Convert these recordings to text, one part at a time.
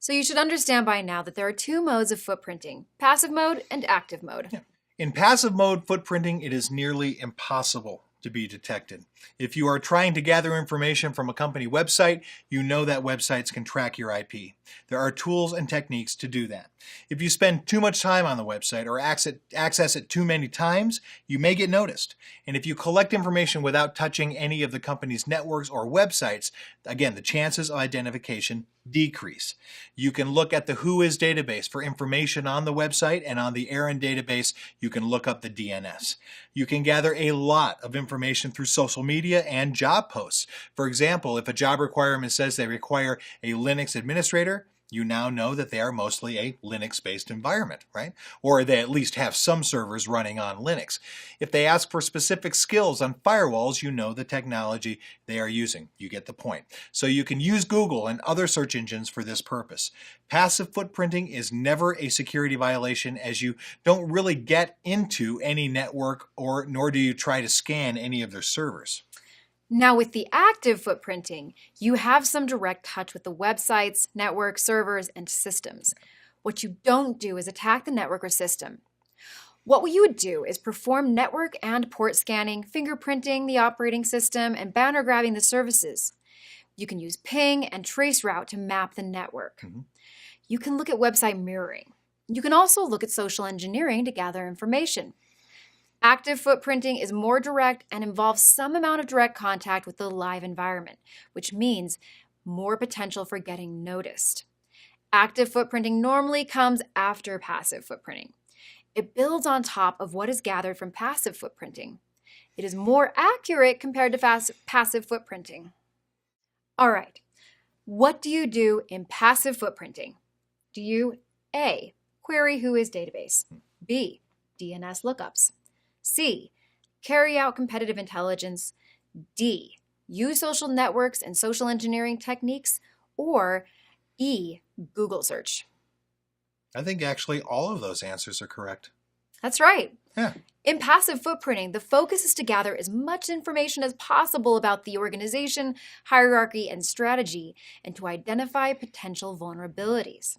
So you should understand by now that there are two modes of footprinting, passive mode and active mode. Yeah. In passive mode footprinting, it is nearly impossible to be detected. If you are trying to gather information from a company website, you know that websites can track your IP. There are tools and techniques to do that. If you spend too much time on the website or access it too many times, you may get noticed. And if you collect information without touching any of the company's networks or websites, again, the chances of identification decrease. You can look at the Whois database for information on the website, and on the ARIN database, you can look up the DNS. You can gather a lot of information through social media and job posts. For example, if a job requirement says they require a Linux administrator, you now know that they are mostly a Linux-based environment, right? Or they at least have some servers running on Linux. If they ask for specific skills on firewalls, you know the technology they are using. You get the point. So you can use Google and other search engines for this purpose. Passive footprinting is never a security violation, as you don't really get into any network, nor do you try to scan any of their servers. Now with the active footprinting, you have some direct touch with the websites, network, servers, and systems. What you don't do is attack the network or system. What you would do is perform network and port scanning, fingerprinting the operating system, and banner grabbing the services. You can use ping and traceroute to map the network. You can look at website mirroring. You can also look at social engineering to gather information. Active footprinting is more direct and involves some amount of direct contact with the live environment, which means more potential for getting noticed. Active footprinting normally comes after passive footprinting. It builds on top of what is gathered from passive footprinting. It is more accurate compared to passive footprinting. All right, what do you do in passive footprinting? Do you A, query Whois database, B, DNS lookups, C, carry out competitive intelligence, D, use social networks and social engineering techniques, or E, Google search? I think actually all of those answers are correct. That's right. Yeah. In passive footprinting, the focus is to gather as much information as possible about the organization, hierarchy, and strategy, and to identify potential vulnerabilities.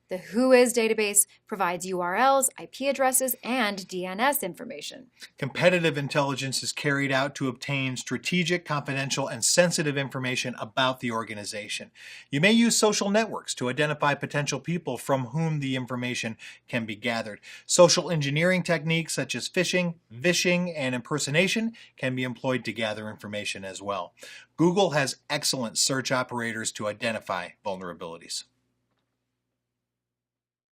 The Whois database provides URLs, IP addresses, and DNS information. Competitive intelligence is carried out to obtain strategic, confidential, and sensitive information about the organization. You may use social networks to identify potential people from whom the information can be gathered. Social engineering techniques such as phishing, vishing, and impersonation can be employed to gather information as well. Google has excellent search operators to identify vulnerabilities.